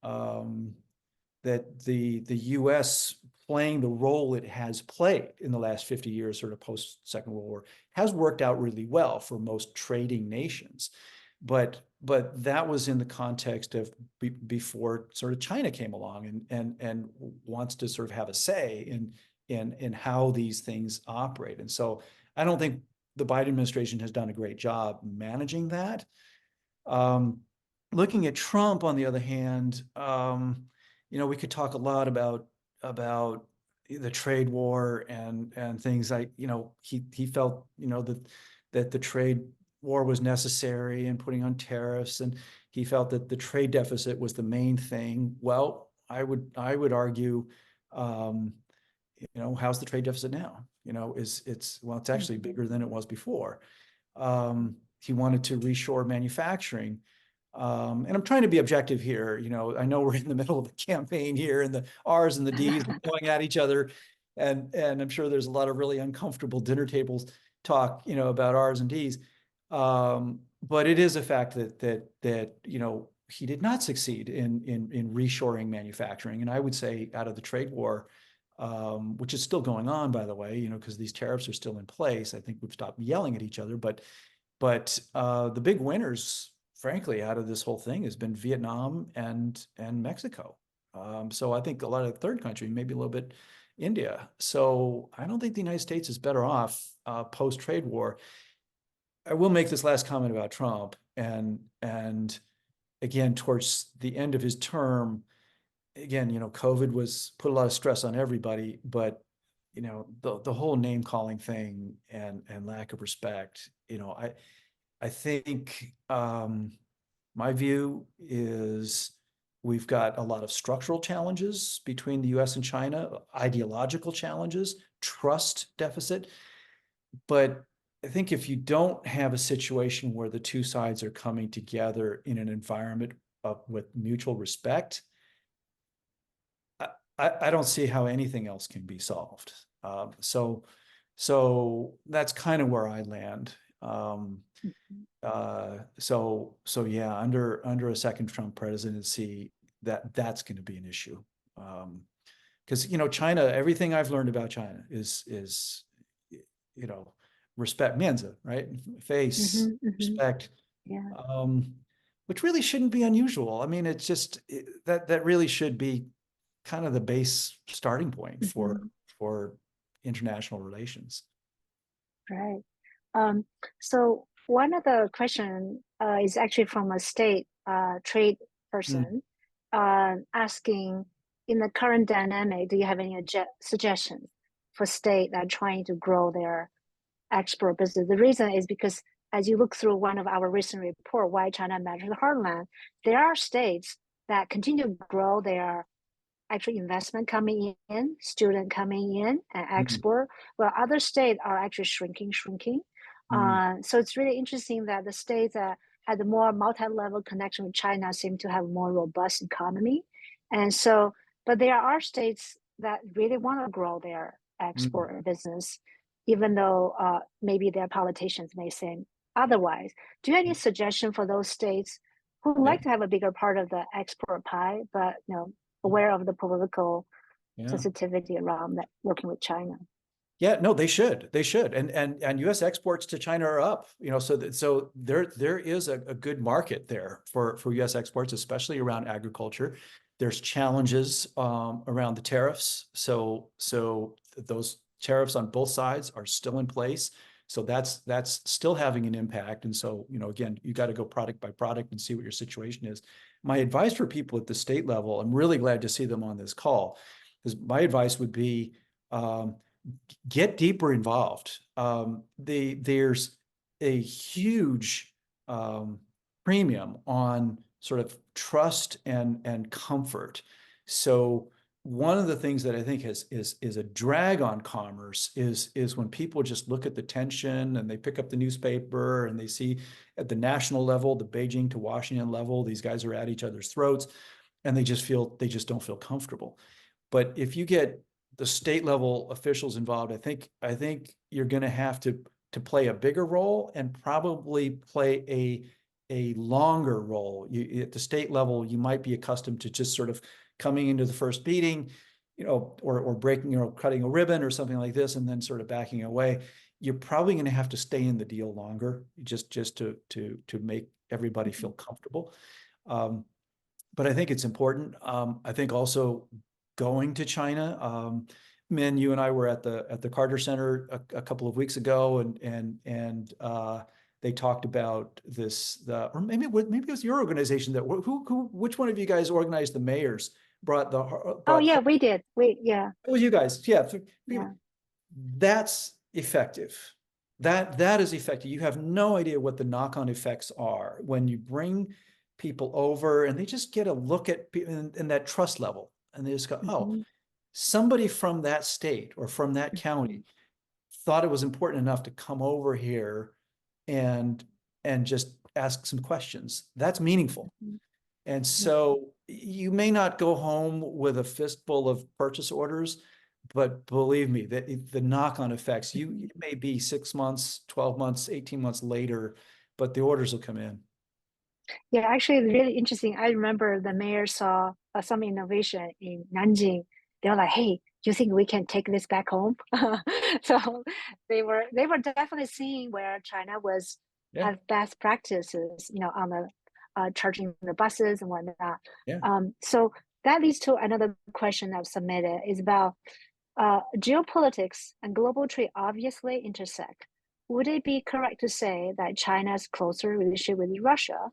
S2: that the U.S. playing the role it has played in the last 50 years, sort of post Second World War, has worked out really well for most trading nations. But that was in the context of before sort of China came along and wants to sort of have a say in how these things operate. And so I don't think the Biden administration has done a great job managing that. Looking at Trump, on the other hand, we could talk a lot about the trade war and things like, he felt, that the trade war was necessary and putting on tariffs, and he felt that the trade deficit was the main thing. Well, I would argue, how's the trade deficit now? It's actually bigger than it was before. He wanted to reshore manufacturing. And I'm trying to be objective here. I know we're in the middle of a campaign here, and the R's and the D's are going at each other. And I'm sure there's a lot of really uncomfortable dinner tables talk, about R's and D's. But it is a fact that he did not succeed in reshoring manufacturing. And I would say, out of the trade war, which is still going on, by the way, because these tariffs are still in place. I think we've stopped yelling at each other, but the big winners, frankly, out of this whole thing has been Vietnam and Mexico. So I think a lot of the third country, maybe a little bit India. So I don't think the United States is better off post-trade war. I will make this last comment about Trump, and again, towards the end of his term, again, COVID put a lot of stress on everybody, but the whole name calling thing and lack of respect, I think my view is we've got a lot of structural challenges between the US and China, ideological challenges, trust deficit. But I think if you don't have a situation where the two sides are coming together in an environment with mutual respect, I don't see how anything else can be solved. So that's kind of where I land. So yeah, under a second Trump presidency, that's going to be an issue. Because China, everything I've learned about China is respect, Mianzi, right? Face, respect.
S1: Yeah.
S2: Which really shouldn't be unusual. I mean, it's just that really should be kind of the base starting point for international relations.
S1: Right. So one of the questions is actually from a state trade person asking, in the current dynamic, do you have any suggestions for state that are trying to grow their export business? The reason is because as you look through one of our recent report, Why China Matters the Heartland, there are states that continue to grow their actually investment coming in, student coming in and export, while other states are actually shrinking. So it's really interesting that the states that had a more multi-level connection with China seem to have more robust economy. And so, but there are states that really want to grow their export business, even though maybe their politicians may say otherwise. Do you have any suggestion for those states who would like to have a bigger part of the export pie, but aware of the political sensitivity around that, working with China?
S2: Yeah, no, they should. And U.S. exports to China are up. So there is a good market there for U.S. exports, especially around agriculture. There's challenges around the tariffs. So those tariffs on both sides are still in place. So that's still having an impact. And so, again, you got to go product by product and see what your situation is. My advice for people at the state level, I'm really glad to see them on this call, because my advice would be get deeper involved. There's a huge premium on sort of trust and comfort. So one of the things that I think is a drag on commerce is when people just look at the tension and they pick up the newspaper and they see at the national level, the Beijing to Washington level, these guys are at each other's throats, and they just don't feel comfortable. But if you get the state level officials involved, I think you're going to have to play a bigger role and probably play a longer role. At the state level, you might be accustomed to just sort of coming into the first meeting, or breaking or cutting a ribbon or something like this, and then sort of backing away. You're probably going to have to stay in the deal longer, just to make everybody feel comfortable. But I think it's important. I think also going to China. Min, you and I were at the Carter Center a couple of weeks ago, and they talked about this. Or maybe it was your organization which one of you guys organized the mayors brought the.
S1: Oh yeah, we did. Yeah.
S2: It was you guys, yeah.
S1: Yeah.
S2: That's effective. That is effective. You have no idea what the knock-on effects are when you bring people over and they just get a look at in that trust level, and they just go, oh, somebody from that state or from that county thought it was important enough to come over here and just ask some questions. That's meaningful. And so you may not go home with a fistful of purchase orders, but believe me, that the knock-on effects, you may be 6 months, 12 months, 18 months later, but the orders will come in.
S1: Yeah, actually, really interesting. I remember the mayor saw some innovation in Nanjing. They were like, "Hey, do you think we can take this back home?" So they were definitely seeing where China was
S2: Yeah.
S1: have best practices, on the charging the buses and whatnot.
S2: Yeah.
S1: So that leads to another question I've submitted is about geopolitics and global trade obviously intersect. Would it be correct to say that China's closer relationship with Russia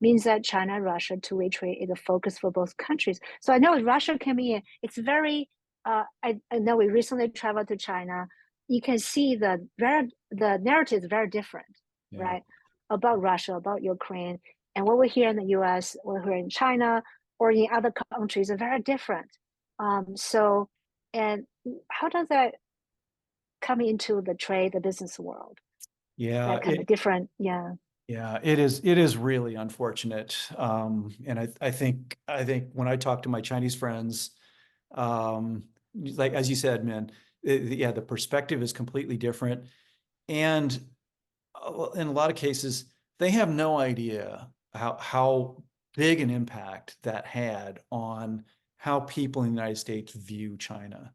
S1: means that China-Russia two-way trade is a focus for both countries? So I know Russia coming in, it's very, I know we recently traveled to China. You can see the narrative is very different, right? About Russia, about Ukraine. And what we hear in the US, what we hear in China, or in other countries are very different. And how does that come into the trade, the business world?
S2: Yeah.
S1: That kind of different, yeah.
S2: Yeah, it is really unfortunate. And I think when I talk to my Chinese friends, like as you said, man, yeah, the perspective is completely different. And in a lot of cases, they have no idea how big an impact that had on how people in the United States view China.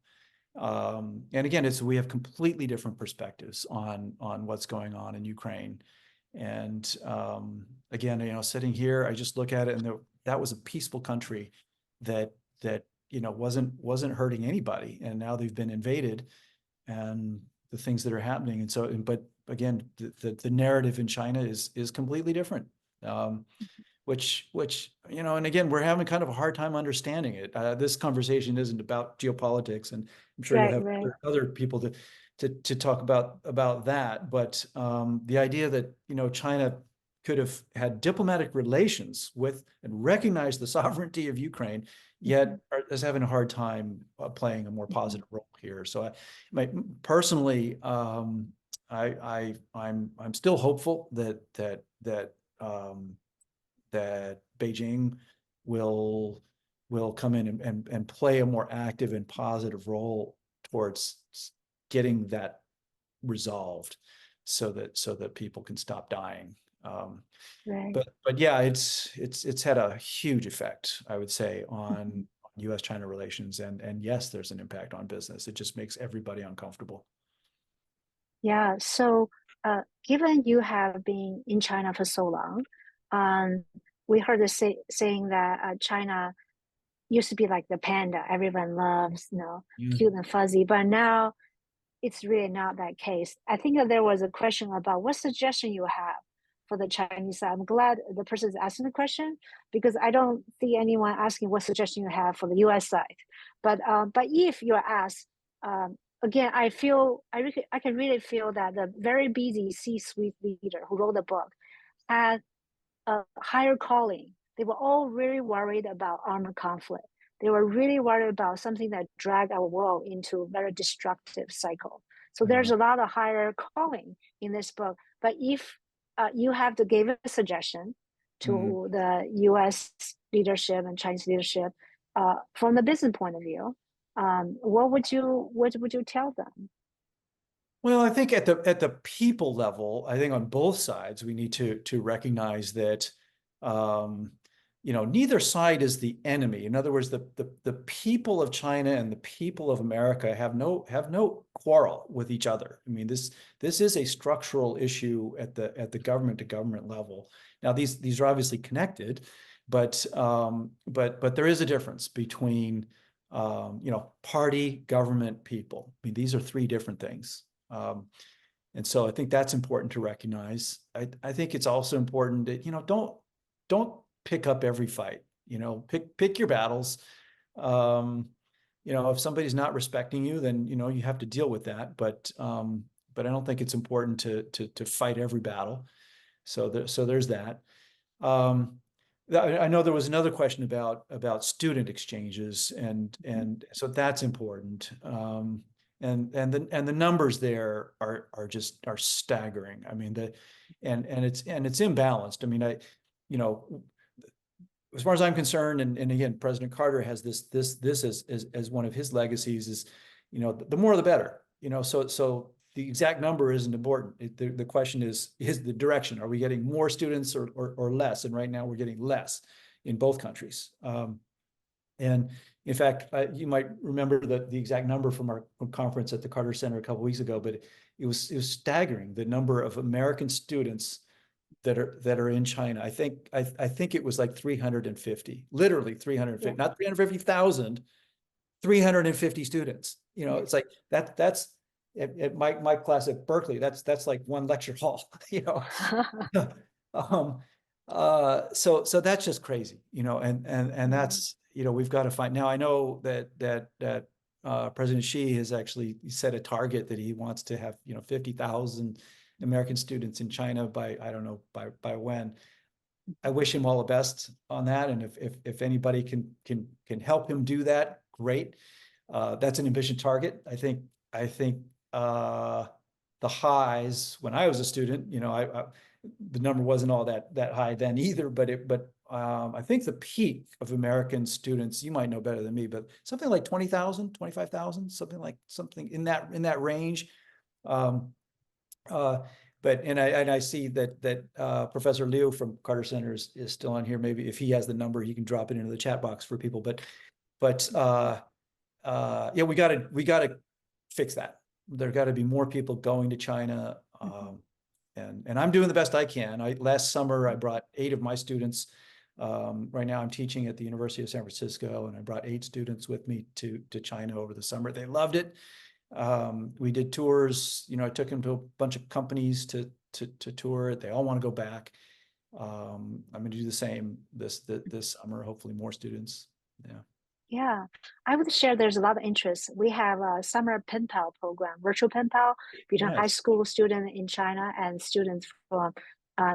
S2: And again, we have completely different perspectives on what's going on in Ukraine. And again, sitting here, I just look at it, and that was a peaceful country that wasn't hurting anybody, and now they've been invaded, and the things that are happening. And so, but again, the narrative in China is completely different. Which and again, we're having kind of a hard time understanding it. This conversation isn't about geopolitics, and I'm sure you'll have other people to talk about that. But the idea that China could have had diplomatic relations with and recognized the sovereignty of Ukraine, yet is having a hard time playing a more positive role here. So, personally, I'm still hopeful that Beijing will come in and play a more active and positive role towards getting that resolved, so that people can stop dying. But yeah, it's had a huge effect, I would say, on U.S.-China relations, and yes, there's an impact on business. It just makes everybody uncomfortable.
S1: Yeah. So, given you have been in China for so long, we heard the saying that China used to be like the panda everyone loves, cute and fuzzy. But now it's really not that case. I think that there was a question about what suggestion you have for the Chinese side. I'm glad the person is asking the question because I don't see anyone asking what suggestion you have for the U.S. side. But if you're asked, again, I can really feel that the very busy C-suite leader who wrote the book had a higher calling. They were all really worried about armed conflict. They were really worried about something that dragged our world into a very destructive cycle. So there's a lot of higher calling in this book. But if you have to give a suggestion to the U.S. leadership and Chinese leadership from the business point of view, what would you tell them?
S2: Well, I think at the people level, I think on both sides, we need to recognize that neither side is the enemy. In other words, the people of China and the people of America have no quarrel with each other. I mean, this is a structural issue at the government to government level. Now, these are obviously connected, but there is a difference between party, government, people. I mean, these are three different things. And so I think that's important to recognize. I think it's also important that, don't pick up every fight, pick your battles. If somebody's not respecting you, then, you have to deal with that. But I don't think it's important to fight every battle. So there's that. I know there was another question about student exchanges, and so that's important. And the numbers there are staggering. I mean, it's imbalanced. I mean, as far as I'm concerned, and again, President Carter has this as one of his legacies is, the more the better. So the exact number isn't important. The question is the direction. Are we getting more students or less? And right now we're getting less in both countries. And in fact, you might remember the exact number from our conference at the Carter Center a couple of weeks ago, but it was staggering, the number of American students that are in China. I think it was like 350, literally 350, not 350,000, 350 students. It's like that's at my class at Berkeley, that's like one lecture hall, so that's just crazy, and that's, we've got to find. Now, I know that President Xi has actually set a target that he wants to have, 50,000 American students in China by, I don't know, by when. I wish him all the best on that. And if anybody can help him do that, great. That's an ambitious target. I think the highs when I was a student, the number wasn't all that high then either, but I think the peak of American students, you might know better than me, but something like 20,000, 25,000, something in that range. But I see that Professor Liu from Carter Center is still on here. Maybe if he has the number, he can drop it into the chat box for people. But yeah, we gotta fix that. There got to be more people going to China, and I'm doing the best I can. Last summer I brought 8 of my students. Right now I'm teaching at the University of San Francisco, and I brought 8 students with me to China over the summer. They loved it. We did tours. I took them to a bunch of companies to tour it. They all want to go back. I'm going to do the same this summer. Hopefully, more students. Yeah.
S1: Yeah, I would share there's a lot of interest. We have a summer pen pal program, virtual pen pal between high school students in China and students from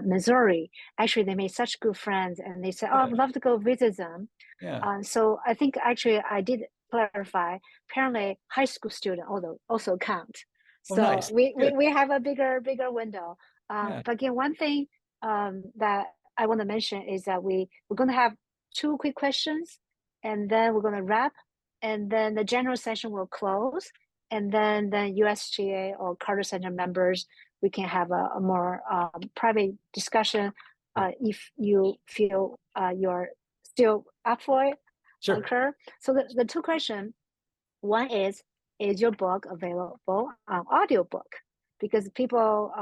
S1: Missouri. Actually, they made such good friends, and they said, "Oh, I'd love to go visit them."
S2: Yeah.
S1: So I think actually I did clarify. Apparently, high school student also count.
S2: Oh,
S1: So
S2: nice.
S1: we have a bigger window.
S2: Yeah.
S1: But again, one thing that I want to mention is that we're going to have 2 quick questions, and then we're going to wrap, and then the general session will close, and then the USGA or Carter Center members, we can have a more private discussion if you feel you're still up for it.
S2: Sure.
S1: Ker. So the 2 questions, one is your book available on audiobook? Because people,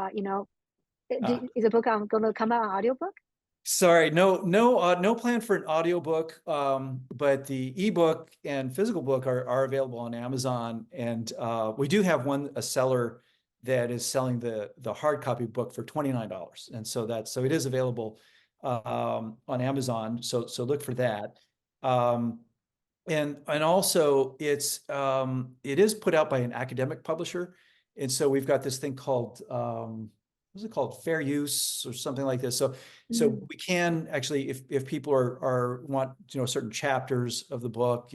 S1: is the book going to come out on audiobook?
S2: Sorry, no plan for an audiobook, but the ebook and physical book are available on Amazon, and we do have a seller that is selling the hard copy book for $29, and so it is available on Amazon. So look for that, and also it is put out by an academic publisher, and so we've got this thing called what's it called? Fair use or something like this. So we can actually, if people are want certain chapters of the book,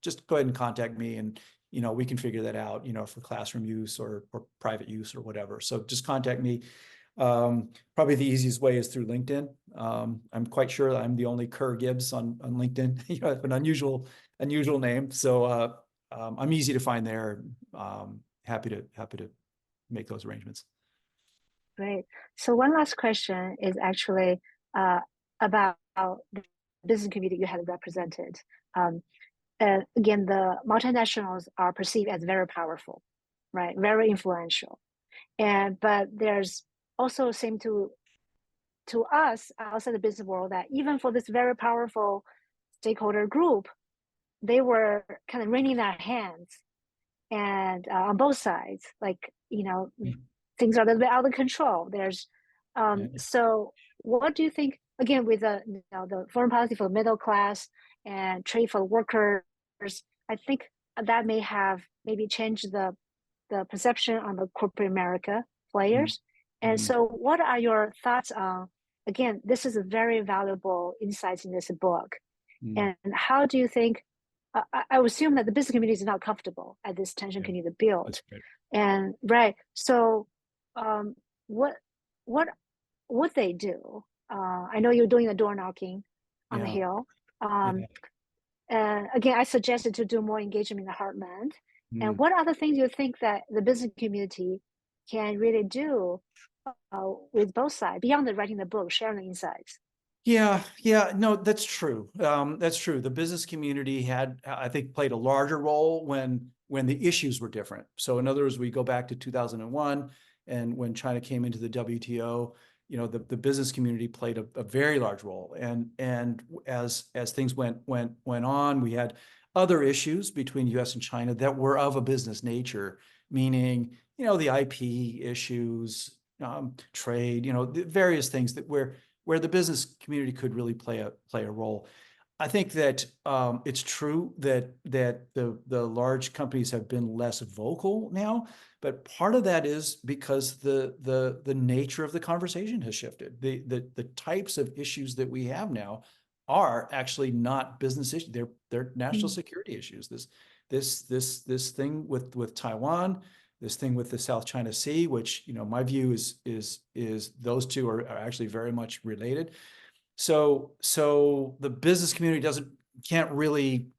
S2: just go ahead and contact me, and we can figure that out, for classroom use or private use or whatever. So just contact me. Probably the easiest way is through LinkedIn. I'm quite sure that I'm the only Ker Gibbs on LinkedIn. I have an unusual name, so I'm easy to find there. Happy to make those arrangements.
S1: Great. So one last question is actually about the business community you had represented. Again, the multinationals are perceived as very powerful, right? Very influential. But there's also seem to us outside the business world that even for this very powerful stakeholder group, they were kind of wringing their hands, and on both sides, like things are a little bit out of control. There's so what do you think, again, with the foreign policy for the middle class and trade for workers? I think that may have maybe changed the perception on the corporate America players. And so what are your thoughts on, again, this is a very valuable insights in this book, and how do you think, I would assume that the business community is not comfortable at this tension continue to build. And right. So what would they do? I know you're doing the door knocking on the Hill. And again, I suggested to do more engagement in the heartland. And what other things you think that the business community can really do with both sides, beyond the writing the book, sharing the insights?
S2: Yeah, no, that's true. That's true. The business community had, I think, played a larger role when the issues were different. So in other words, we go back to 2001, and when China came into the WTO, the business community played a very large role. And as things went on, we had other issues between U.S. and China that were of a business nature, meaning the IP issues, trade, the various things that where the business community could really play a role. I think that it's true that the large companies have been less vocal now, but part of that is because the nature of the conversation has shifted. The types of issues that we have now are actually not business issues; they're national security issues. This thing with Taiwan, this thing with the South China Sea, which my view is those two are actually very much related. So the business community can't really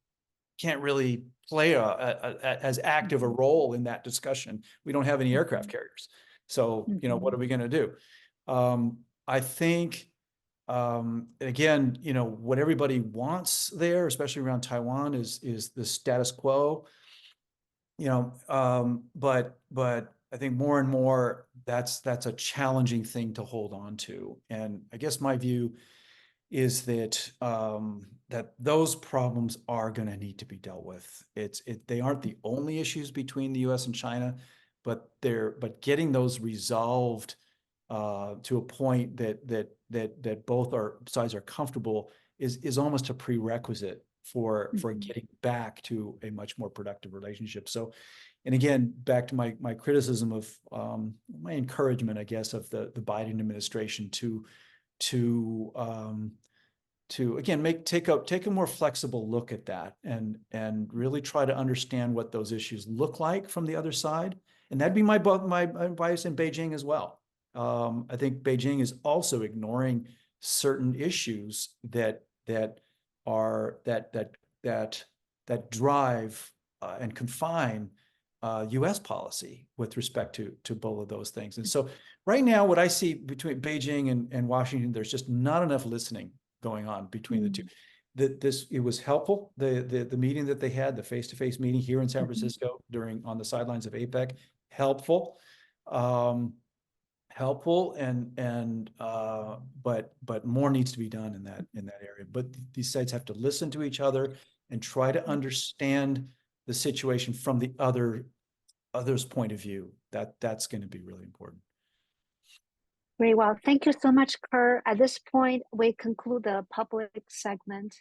S2: play as active a role in that discussion. We don't have any aircraft carriers, so what are we going to do? I think again, what everybody wants there, especially around Taiwan, is the status quo. But I think more and more that's a challenging thing to hold on to. And I guess my view is that that those problems are going to need to be dealt with. They aren't the only issues between the U.S. and China, but getting those resolved to a point that both sides are comfortable is almost a prerequisite for getting back to a much more productive relationship. So, and again, back to my criticism of my encouragement, I guess, of the Biden administration to again take a more flexible look at that and really try to understand what those issues look like from the other side. And that'd be my bias in Beijing as well. I think Beijing is also ignoring certain issues that drive and confine U.S. policy with respect to both of those things. And so right now, what I see between Beijing and Washington, there's just not enough listening going on between the two. It was helpful, the meeting that they had, the face-to-face meeting here in San Francisco on the sidelines of APEC, helpful. helpful, but more needs to be done in that area. But these sites have to listen to each other and try to understand the situation from the other's point of view. That's going to be really important.
S1: Very well. Thank you so much, Ker. At this point, we conclude the public segment